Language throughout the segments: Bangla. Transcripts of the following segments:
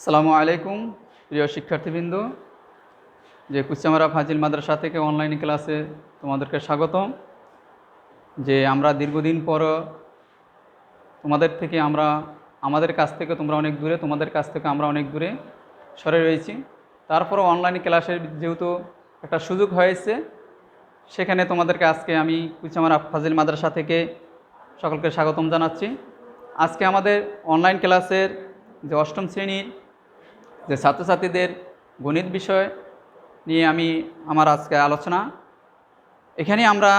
আসসালামু আলাইকুম প্রিয় শিক্ষার্থীবৃন্দ, যে কুচামারা ফাজিল মাদ্রাসা থেকে অনলাইন ক্লাসে তোমাদেরকে স্বাগতম। যে আমরা দীর্ঘদিন পর আমাদের কাছ থেকে তোমরা অনেক দূরে, তোমাদের কাছ থেকে আমরা অনেক দূরে সরে রয়েছি। তারপরও অনলাইন ক্লাসের যেহেতু একটা সুযোগ হয়েছে, সেখানে তোমাদেরকে আজকে আমি কুচামারা ফাজিল মাদ্রাসা থেকে সকলকে স্বাগতম জানাচ্ছি। আজকে আমাদের অনলাইন ক্লাসের যে অষ্টম শ্রেণীর যে ছাত্রছাত্রীদের গণিত বিষয় নিয়ে আমার আজকে আলোচনা। এখানে আমরা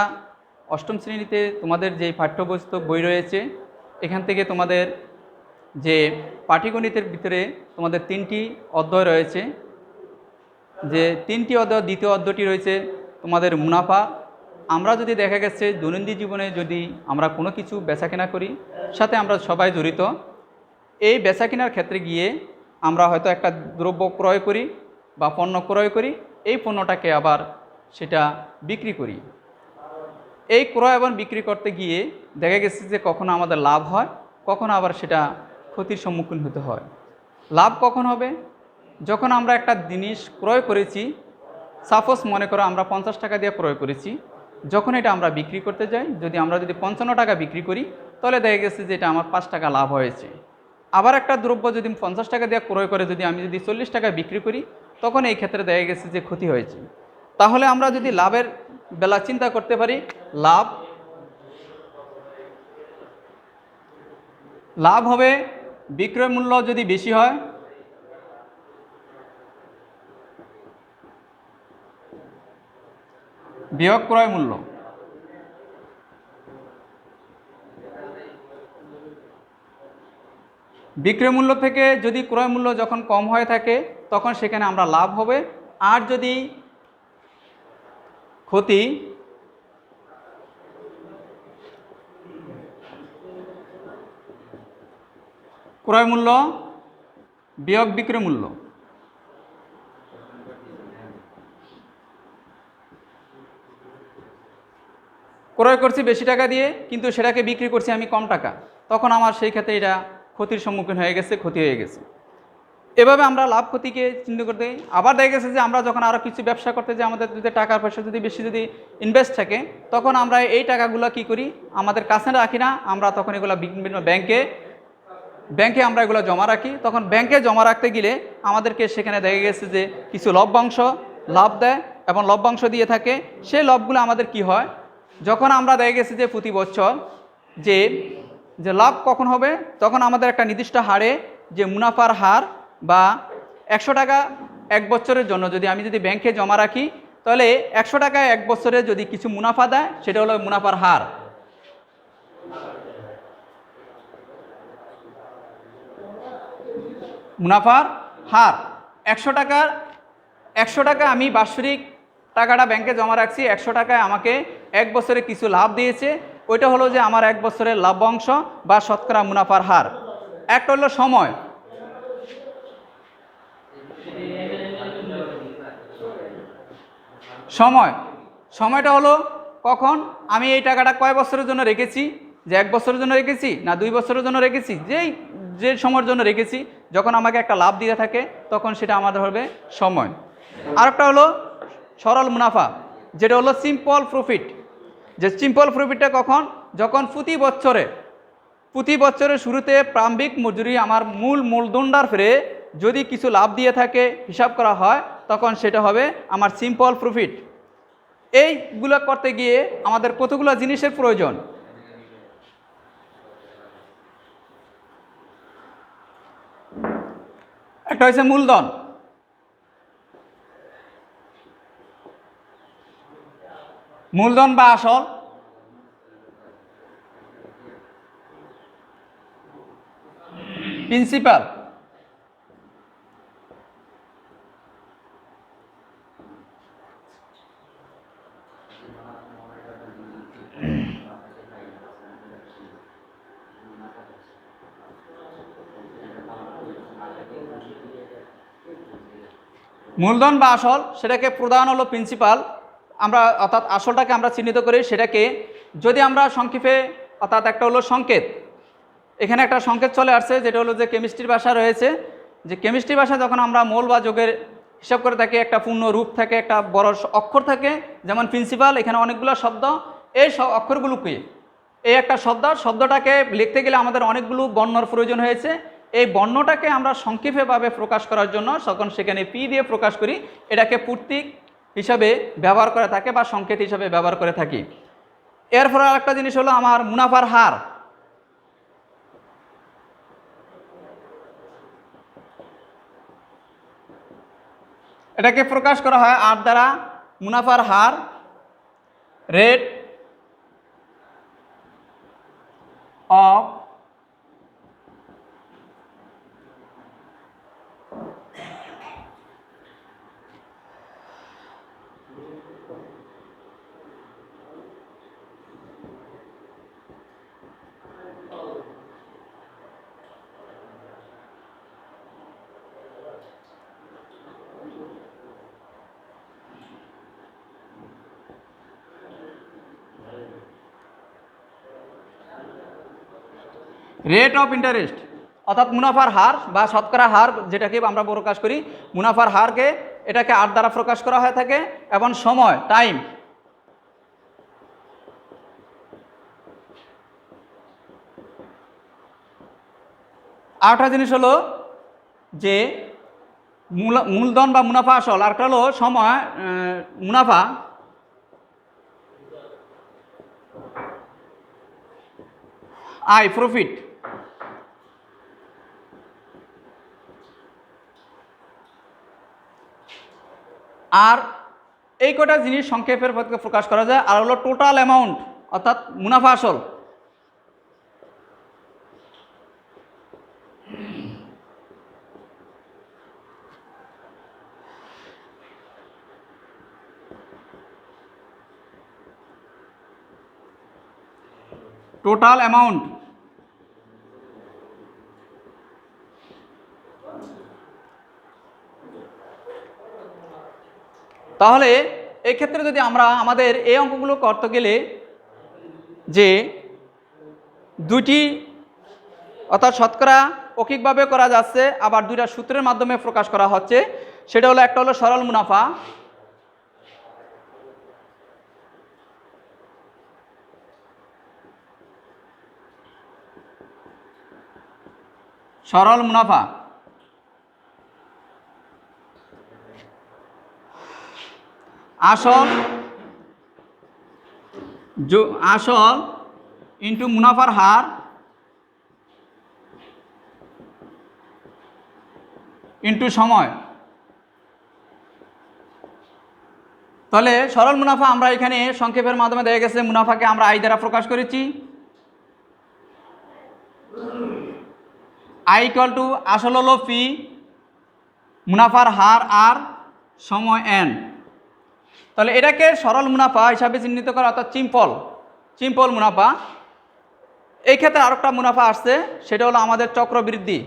অষ্টম শ্রেণীতে তোমাদের যে পাঠ্যপুস্তক বই রয়েছে, এখান থেকে তোমাদের যে পাটিগণিতের ভিতরে তোমাদের 3টি অধ্যায় রয়েছে। যে 3টি অধ্যায়, দ্বিতীয় অধ্যায়টি রয়েছে তোমাদের মুনাফা। আমরা যদি দেখা গেছে দৈনন্দিন জীবনে যদি আমরা কোনো কিছু বেচাকেনা করি, সাথে আমরা সবাই জড়িত। এই বেচাকেনার ক্ষেত্রে গিয়ে আমরা হয়তো একটা দ্রব্য ক্রয় করি বা পণ্য ক্রয় করি, এই পণ্যটাকে আবার সেটা বিক্রি করি। এই ক্রয় এবং বিক্রি করতে গিয়ে দেখা গেছে যে কখনো আমাদের লাভ হয়, কখনো আবার সেটা ক্ষতির সম্মুখীন হতে হয়। লাভ কখন হবে? যখন আমরা একটা জিনিস ক্রয় করেছি, সাপোজ মনে করো আমরা 50 টাকা দিয়ে ক্রয় করেছি, যখন এটা আমরা বিক্রি করতে যাই, আমরা যদি 55 টাকা বিক্রি করি, তাহলে দেখা গেছে যে এটা আমার 5 টাকা লাভ হয়েছে। আবার একটা দ্রব্য যদি 50 টাকা দিয়ে ক্রয় করে আমি 40 টাকা বিক্রি করি, তখন এই ক্ষেত্রে দেখা গেছে যে ক্ষতি হয়েছে। তাহলে আমরা যদি লাভের বেলা চিন্তা করতে পারি, লাভ হবে বিক্রয় মূল্য যদি বেশি হয় বিয়োগ ক্রয় মূল্য। বিক্রয় মূল্য থেকে যদি ক্রয় মূল্য যখন কম হয়ে থাকে, তখন সেখানে আমরা লাভ হবে। আর যদি ক্ষতি ক্রয় মূল্য বিয়োগ বিক্রয় মূল্য। ক্রয় করছি বেশি টাকা দিয়ে, কিন্তু সেটাকে বিক্রি করছি আমি কম টাকা, তখন আমার সেই ক্ষেত্রে এটা ক্ষতির সম্মুখীন হয়ে গেছে, ক্ষতি হয়ে গেছে। এভাবে আমরা লাভ ক্ষতিকে চিন্তা করতে। আবার দেখা গেছে যে আমরা যখন আরও কিছু ব্যবসা করতে যাই, আমাদের যদি টাকার পয়সা বেশি ইনভেস্ট থাকে, তখন আমরা এই টাকাগুলো কি করি, আমাদের কাছে রাখি না, আমরা তখন এগুলো বিভিন্ন ব্যাংকে আমরা এগুলো জমা রাখি। তখন ব্যাংকে জমা রাখতে গেলে আমাদেরকে সেখানে দেখা গেছে যে কিছু লভ্যাংশ লাভ দেয় এবং লভ্যাংশ দিয়ে থাকে। সেই লাভগুলো আমাদের কি হয়, যখন আমরা দেখা গেছে যে প্রতি বছর যে লাভ কখন হবে, তখন আমাদের একটা নির্দিষ্ট হারে যে মুনাফার হার বা 100 টাকা এক বছরের জন্য আমি ব্যাংকে জমা রাখি, তাহলে 100 টাকায় এক বছরে যদি কিছু মুনাফা দেয়, সেটা হলো মুনাফার হার। মুনাফার হার 100 টাকা আমি বাৎসরিক টাকাটা ব্যাংকে জমা রাখছি, 100 টাকায় আমাকে এক বছরে কিছু লাভ দিয়েছে, ওইটা হলো যে আমার এক বছরের লাভ্যাংশ বা শতকরা মুনাফার হার। একটা হলো সময়টা হলো কখন আমি এই টাকাটা কয় বছরের জন্য রেখেছি, যে 1 বছরের জন্য রেখেছি না 2 বছরের জন্য রেখেছি, যে সময়ের জন্য রেখেছি, যখন আমাকে একটা লাভ দিয়ে থাকে, তখন সেটা আমাদের হবে সময়। আরেকটা হলো সরল মুনাফা, যেটা হলো সিম্পল প্রফিট। যে সিম্পল প্রফিটটা কখন, যখন প্রতি বছরের শুরুতে প্রারম্ভিক মজুরি আমার মূলধনটার ফেরে যদি কিছু লাভ দিয়ে থাকে, হিসাব করা হয়, তখন সেটা হবে আমার সিম্পল প্রফিট। এইগুলো করতে গিয়ে আমাদের কতগুলো জিনিসের প্রয়োজন। একটা হচ্ছে মূলধন বা আসল, প্রিন্সিপাল, মূলধন বা আসল, সেটাকে প্রধান হলো প্রিন্সিপাল। আমরা অর্থাৎ আসলটাকে আমরা চিহ্নিত করি, সেটাকে যদি আমরা সংক্ষেপে, অর্থাৎ একটা হলো সংকেত, এখানে একটা সংকেত চলে আসছে, যেটা হলো যে কেমিস্ট্রির ভাষা রয়েছে যে কেমিস্ট্রি ভাষায় যখন আমরা মোল বা যোগের হিসাব করে থাকি, একটা পূর্ণ রূপ থাকে, একটা বড় অক্ষর থাকে, যেমন প্রিন্সিপাল, এখানে অনেকগুলো শব্দ, এই অক্ষরগুলোকে এই একটা শব্দটাকে লিখতে গেলে আমাদের অনেকগুলো বর্ণর প্রয়োজন হয়েছে। এই বর্ণটাকে আমরা সংক্ষেপেভাবে প্রকাশ করার জন্য তখন সেখানে পি দিয়ে প্রকাশ করি, এটাকে প্রতীক হিসাবে ব্যবহার করে থাকে বা সংকেত হিসাবে ব্যবহার করে থাকি। এরপর আরেকটা জিনিস হলো আমার মুনাফার হার। এটাকে প্রকাশ করা হয় আর দ্বারা, মুনাফার হার, rate of rate of interest, অর্থাৎ মুনাফার হার বা শতকরা হার, যেটাকে আমরা প্রকাশ করি মুনাফার হারকে, এটাকে আর দ্বারা প্রকাশ করা হয়ে থাকে। এবং সময়, টাইম, আরেকটা জিনিস হলো যে মূলধন বা মুনাফা আসল, আরেকটা হলো সময়, মুনাফা, আয়, প্রফিট। আর এই কটা জিনিস সংক্ষেপের পক্ষে প্রকাশ করা যায়। আর হলো টোটাল অ্যামাউন্ট, অর্থাৎ মুনাফা আসল। টোটাল অ্যামাউন্ট, তাহলে এই ক্ষেত্রে যদি আমরা আমাদের এই অঙ্কগুলো করতে গেলে যে দুটি, অর্থাৎ শতকরা অকিকভাবে করা যাচ্ছে, আবার দুইটা সূত্রের মাধ্যমে প্রকাশ করা হচ্ছে। সেটা হলো, একটা হলো সরল মুনাফা, সরল মুনাফা, আসল আসল ইন্টু মুনাফার হার ইন্টু সময়। তাহলে সরল মুনাফা আমরা এখানে সংক্ষেপের মাধ্যমে দেখা গেছে, মুনাফাকে আমরা আই দ্বারা প্রকাশ করেছি। আই ইকুয়াল টু আসল হলো পি, মুনাফার হার আর, সময় এন। তাহলে এটাকে সরল মুনাফা হিসাবে চিহ্নিত করা, অর্থাৎ সিম্পল মুনাফা। এই ক্ষেত্রে আরেকটা মুনাফা আসছে, সেটা হলো আমাদের চক্রবৃদ্ধি।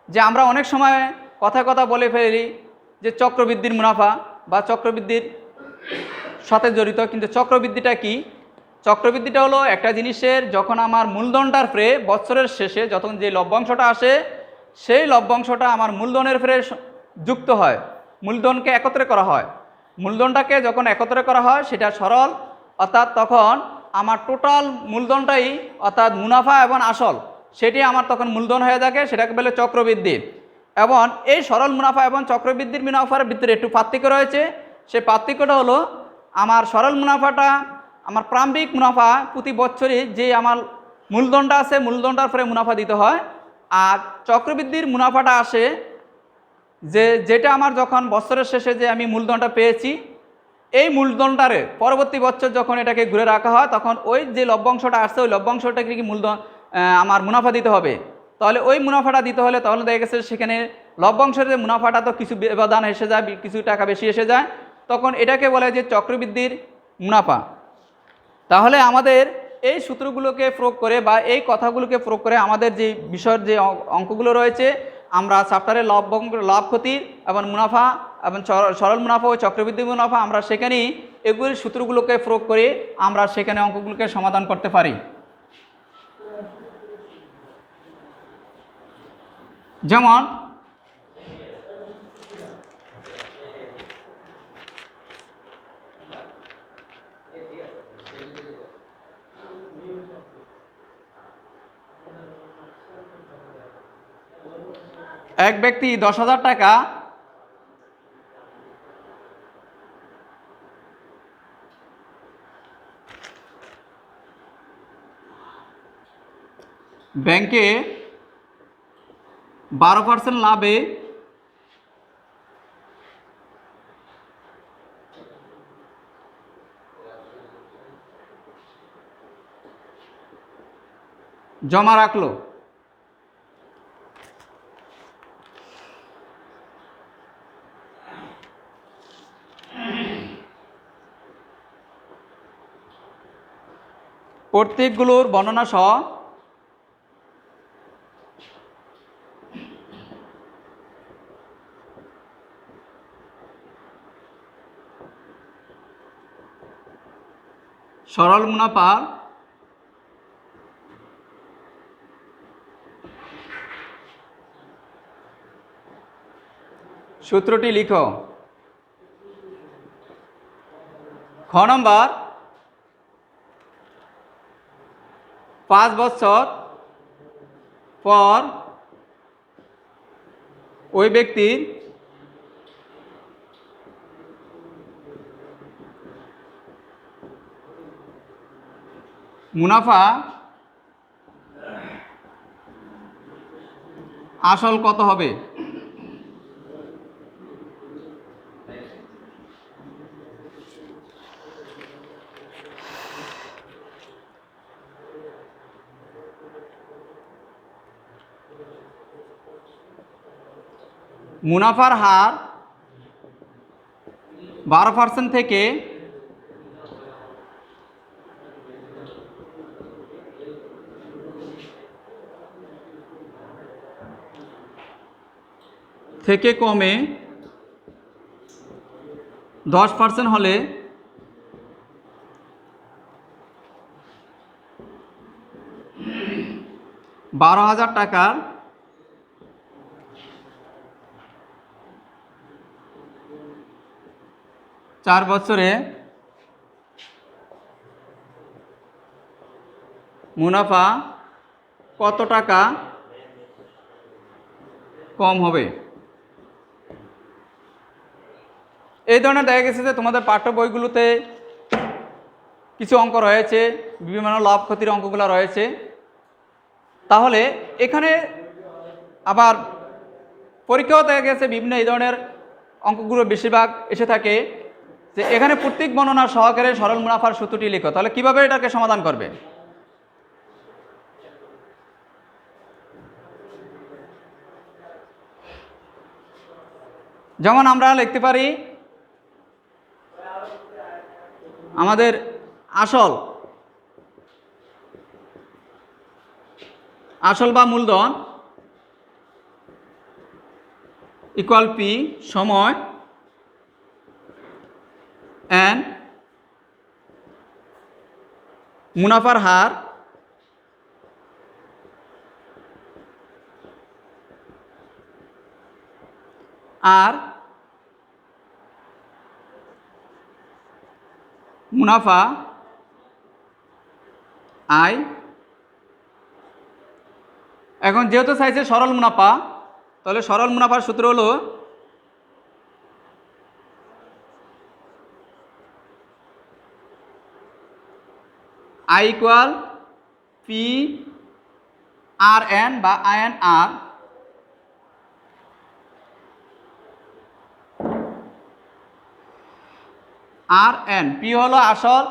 যে আমরা অনেক সময় কথা বলে ফেলি যে চক্রবৃদ্ধির মুনাফা বা চক্রবৃদ্ধির সাথে জড়িত, কিন্তু চক্রবৃদ্ধিটা কি? চক্রবৃদ্ধিটা হলো একটা জিনিসের যখন আমার মূলধনটার ফ্রে বছরের শেষে যখন যে লভ্যাংশটা আসে, সেই লভ্যাংশটা আমার মূলধনের ফ্রে যুক্ত হয়, মূলধনকে একত্রে করা হয়। মূলধনটাকে যখন একত্রে করা হয় সেটা সরল, অর্থাৎ তখন আমার টোটাল মূলধনটাই, অর্থাৎ মুনাফা এবং আসল, সেটি আমার তখন মূলধন হয়ে থাকে, সেটাকে বলে চক্রবৃদ্ধি। এবং এই সরল মুনাফা এবং চক্রবৃদ্ধির মুনাফার ভিতরে একটু পার্থক্য রয়েছে। সেই পার্থক্যটা হলো, আমার সরল মুনাফাটা আমার প্রারম্ভিক মুনাফা প্রতি বছরই যে আমার মূলধনটা আছে, মূলধনটার পরে মুনাফা দিতে হয়। আর চক্রবৃদ্ধির মুনাফাটা আসে যেটা আমার যখন বছরের শেষে যে আমি মূলধনটা পেয়েছি, এই মূলধনটারে পরবর্তী বছর যখন এটাকে ঘুরে রাখা হয়, তখন ওই যে লভ্যাংশটা আসছে, ওই লভ্যাংশটাকে কি মূলধন আমার মুনাফা দিতে হবে। তাহলে ওই মুনাফাটা দিতে হলে তাহলে দেখা গেছে সেখানে লভ্যাংশের যে মুনাফাটা তো কিছু ব্যবধান এসে যায়, কিছু টাকা বেশি এসে যায়, তখন এটাকে বলে যে চক্রবৃদ্ধির মুনাফা। তাহলে আমাদের এই সূত্রগুলোকে প্রয়োগ করে বা এই কথাগুলোকে প্রয়োগ করে আমাদের যে বিষয়ের যে অঙ্কগুলো রয়েছে, আমরা চ্যাপ্টারের লাভ ক্ষতির এবং মুনাফা এবং সরল মুনাফা ও চক্রবৃদ্ধি মুনাফা, আমরা সেখানেই এগুলির সূত্রগুলোকে প্রয়োগ করে আমরা সেখানে অঙ্কগুলোকে সমাধান করতে পারি। যেমন এক ব্যক্তি 10,000 টাকা ব্যাংকে 12% লাভে জমা রাখলো। প্রত্যেকগুলোর বর্ণনা সহ সরল মুনাফা সূত্রটি লিখো। খ নম্বর, 5 বছর পর ওই ব্যক্তির মুনাফা আসল কত হবে? মুনাফার হার 12% থেকে কমে 10% হলে 12,000 টাকার চার বছরে মুনাফা কত টাকা কম হবে? এই ধরনের দেখা গেছে যে তোমাদের পাঠ্য বইগুলোতে কিছু অঙ্ক রয়েছে, বিভিন্ন লাভ ক্ষতির অঙ্কগুলো রয়েছে। তাহলে এখানে আবার পরীক্ষাও দেখা গেছে বিভিন্ন এই ধরনের অঙ্কগুলো বেশিরভাগ এসে থাকে যে এখানে প্রত্যেক বর্ণনা সহকারে সরল মুনাফার সূত্রটি লেখো। তাহলে কিভাবে এটাকে সমাধান করবে? যেমন আমরা লিখতে পারি আমাদের আসল বা মূলধন ইকুয়াল পি সময় এন মুনাফার হার আর মুনাফা আয়। এখন যেহেতু চাইছে সরল মুনাফা, তাহলে সরল মুনাফার সূত্র হলো I equal P R N বা I N R R N. P হলো আসল,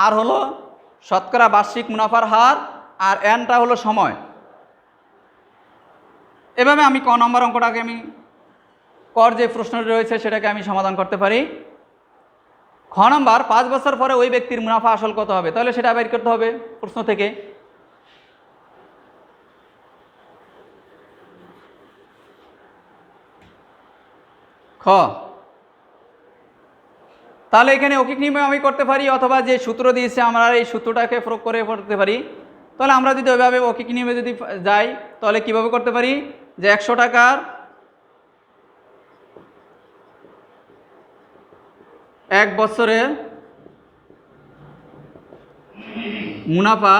আর হলো শতকরা বার্ষিক মুনাফার হার, আর এনটা হলো সময়। এভাবে আমি ক নম্বর অঙ্কটাকে আমি কর যে প্রশ্নটি রয়েছে সেটাকে আমি সমাধান করতে পারি। খ নম্বর, 5 বছর পরে ওই ব্যক্তির মুনাফা আসল কত হবে? তাহলে সেটা বের করতে হবে প্রশ্ন থেকে। খ, তাহলে এখানে অকিক নিয়মে আমি করতে পারি, অথবা যে সূত্র দিয়েছে আমরা এই সূত্রটাকে প্রয়োগ করে করতে পারি। তাহলে আমরা যদি ওইভাবে অকিক নিয়মে যদি যাই তাহলে কিভাবে করতে পারি যে 100 টাকার 1 বছরে মুনাফা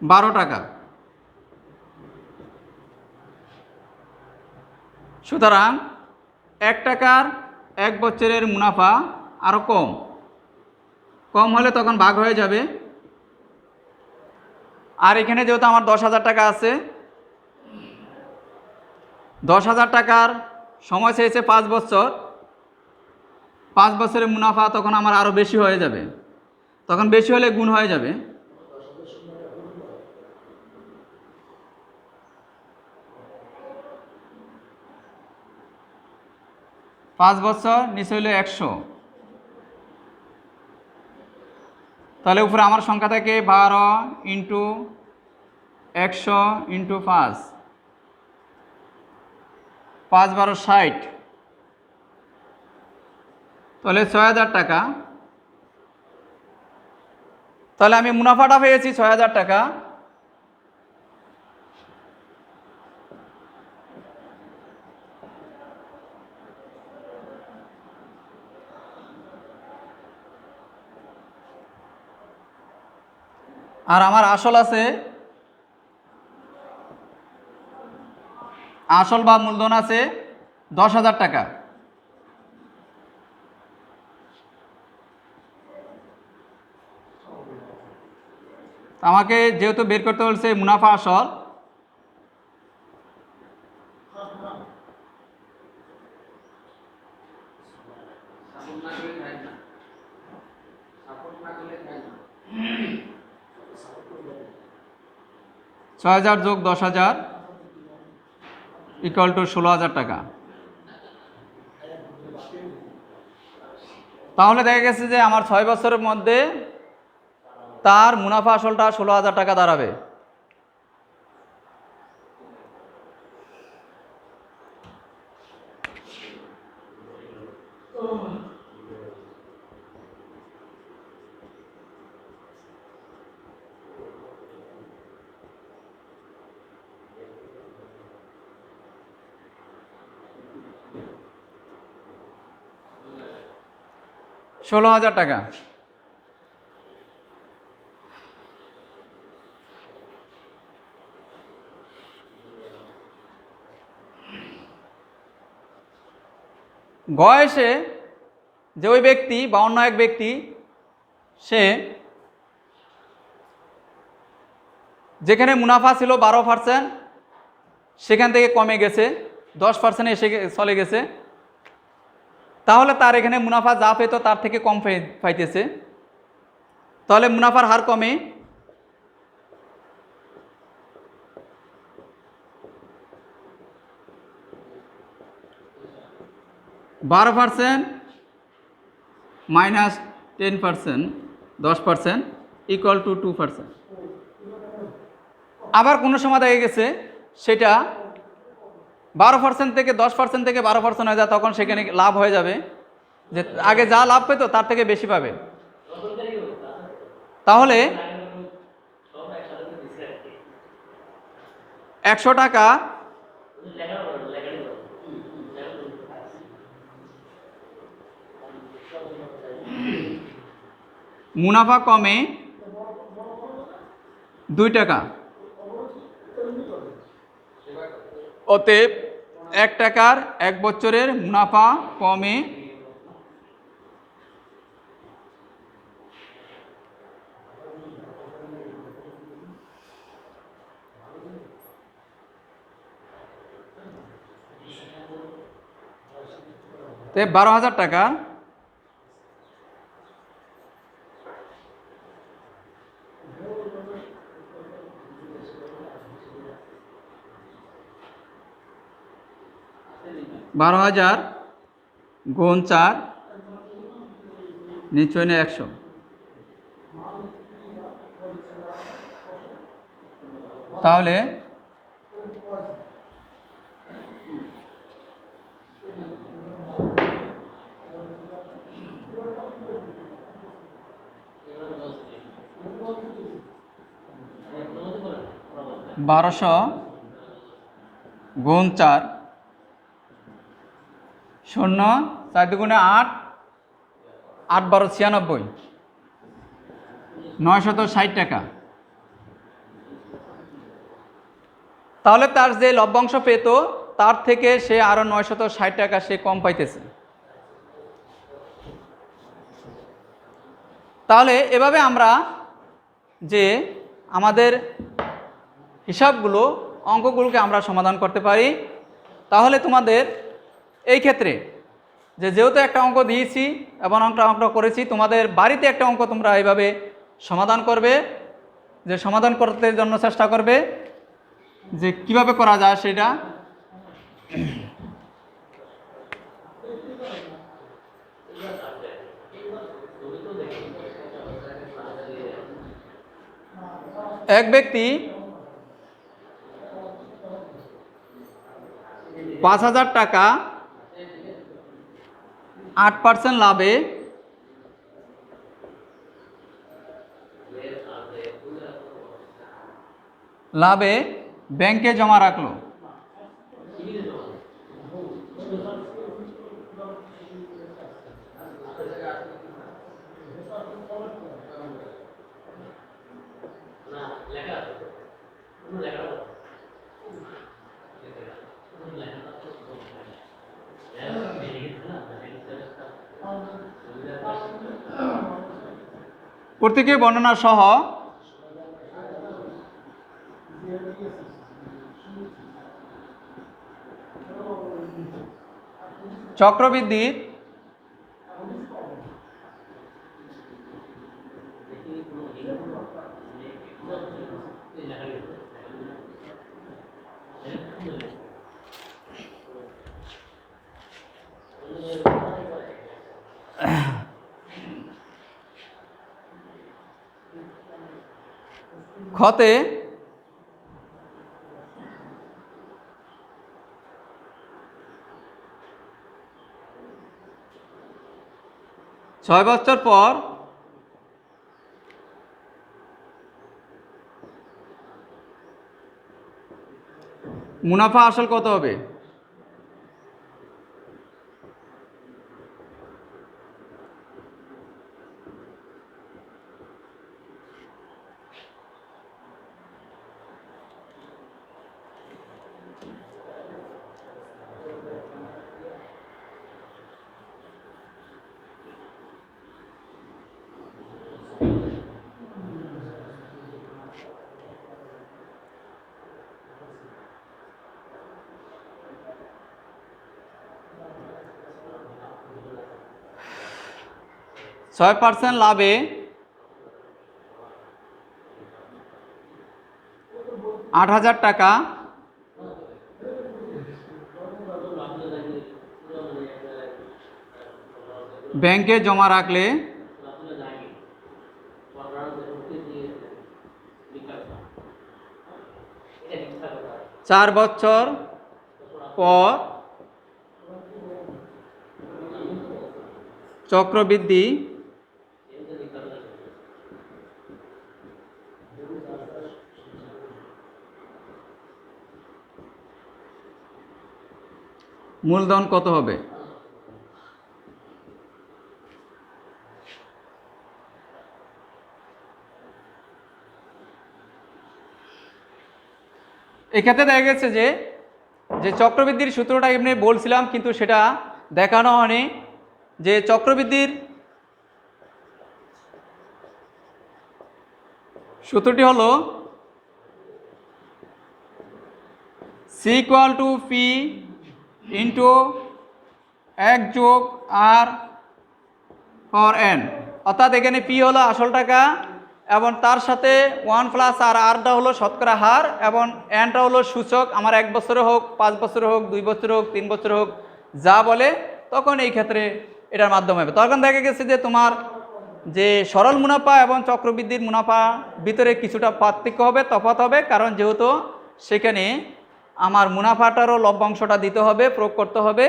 12 টাকা। সুতরাং 1 টাকার 1 বছরের মুনাফা আরও কম হলে তখন ভাগ হয়ে যাবে। আর এখানে যেহেতু আমার 10,000 টাকা আছে, 10,000 টাকার সময় চেয়েছে 5 বছর, 5 বছরের মুনাফা তখন আমার আরও বেশি হয়ে যাবে, তখন বেশি হলে গুণ হয়ে যাবে। পাঁচ বছর নিচে হলে 100, তাহলে উপরে আমার সংখ্যা থাকে 12 ইন্টু 100 ইন্টু 5, 5 12 60, তাহলে 6,000 টাকা। তাহলে আমি মুনাফাটা পেয়েছি 6,000 টাকা। আর আমার আসল আছে, আসল বা মূলধন আছে 10,000 টাকা। আমাকে যেহেতু বের করতে বলছে মুনাফা আসল, ছয় হাজার যোগ 10,000 ইকুয়াল টু 16,000 টাকা। তাহলে দেখা গেছে যে আমার 6 বছরের মধ্যে তার মুনাফা আসলটা 16,000 টাকা দাঁড়াবে। $16,000 টাকা। বয়সে যে ওই ব্যক্তি বা অন্য এক ব্যক্তি, সে যেখানে মুনাফা ছিল 12%, সেখান থেকে কমে গেছে 10% এসে চলে গেছে, তাহলে তার এখানে মুনাফা যা পেত তার থেকে কম পাইতেছে, তাহলে মুনাফার হার কমে। %, মাইনাস 10%, 10% ইকুয়াল টু 2%। আবার কোনো সময় দেখা গেছে সেটা 12% থেকে 10% থেকে 12% হয়ে যায়, তখন সেখানে লাভ হয়ে যাবে, যে আগে যা লাভ পেত তার থেকে বেশি পাবে। তাহলে 100 টাকা মুনাফা কমে 2 টাকা, অতএব 1 টাকার 1 বছরের মুনাফা কমে 12,000 টাকা। $12,000 গুণ 4 নিচে 100, তাহলে $1200 গুণ 4, 0 4 দুগুণে 8, 8 12 96, 960 টাকা। তাহলে তার যে লভ্যাংশ পেত তার থেকে সে আরও 960 টাকা সে কম পাইতেছে। তাহলে এভাবে আমরা যে আমাদের হিসাবগুলো অঙ্কগুলোকে আমরা সমাধান করতে পারি। তাহলে তোমাদের এই ক্ষেত্রে যেহেতু একটা অঙ্ক দিয়েছি এবং অঙ্ক করেছি, তোমাদের বাড়িতে একটা অঙ্ক তোমরা এইভাবে সমাধান করবে, যে সমাধান করতে জন্য চেষ্টা করবে যে কিভাবে করা যায় সেটা। এক ব্যক্তি 5,000 টাকা 8% লাভে ব্যাংকে জমা রাখলো। প্রতীকী বর্ণনা সহ চক্রবৃদ্ধির ক্ষতে 6 বছর পর মুনাফা আসল কত হবে? ছয় % লাভে 8,000 টাকা ব্যাংকে জমা রাখলে 4 বছর পর চক্রবৃদ্ধি মূলধন কত হবে? এক্ষেত্রে দেখা গেছে যে চক্রবৃদ্ধির সূত্রটা এমনি বলছিলাম, কিন্তু সেটা দেখানো হয়নি। যে চক্রবৃদ্ধির সূত্রটি হলো C = P ইন্টু 1+R/n, অর্থাৎ এখানে P হলো আসল টাকা এবং তার সাথে 1 + Rটা হলো শতকরা হার এবং Nটা হলো সূচক। আমার 1 বছরে হোক, 5 বছরে হোক, 2 বছরে হোক, 3 বছরে হোক, যা বলে তখন এই ক্ষেত্রে এটার মাধ্যমে হবে। তখন দেখা গেছে যে তোমার যে সরল মুনাফা এবং চক্রবৃদ্ধির মুনাফা ভিতরে কিছুটা পার্থক্য হবে, তফাৎ হবে, কারণ যেহেতু সেখানে আমার মুনাফাটারও লভ্যাংশটা দিতে হবে, প্রয়োগ করতে হবে।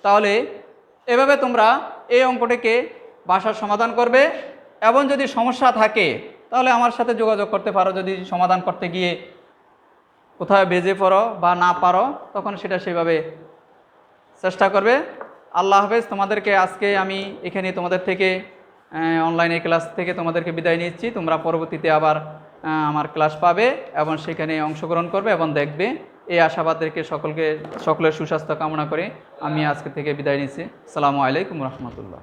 তাহলে এভাবে তোমরা এই অঙ্কটিকে বাসার সমাধান করবে এবং যদি সমস্যা থাকে তাহলে আমার সাথে যোগাযোগ করতে পারো। যদি সমাধান করতে গিয়ে কোথাও বেজে পড়ো বা না পারো তখন সেটা সেভাবে চেষ্টা করবে। আল্লাহ হাফেজ। তোমাদেরকে আজকে আমি এখানে তোমাদের থেকে অনলাইনে ক্লাস থেকে তোমাদেরকে বিদায় নিচ্ছি। তোমরা পরবর্তীতে আবার আমার ক্লাস পাবে এবং সেখানে অংশগ্রহণ করবে এবং দেখবে। এই আশাবাদ রেখে সকলের সুস্বাস্থ্য কামনা করে আমি আজকে থেকে বিদায় নিচ্ছি। আসসালামু আলাইকুম রহমতুল্লাহ।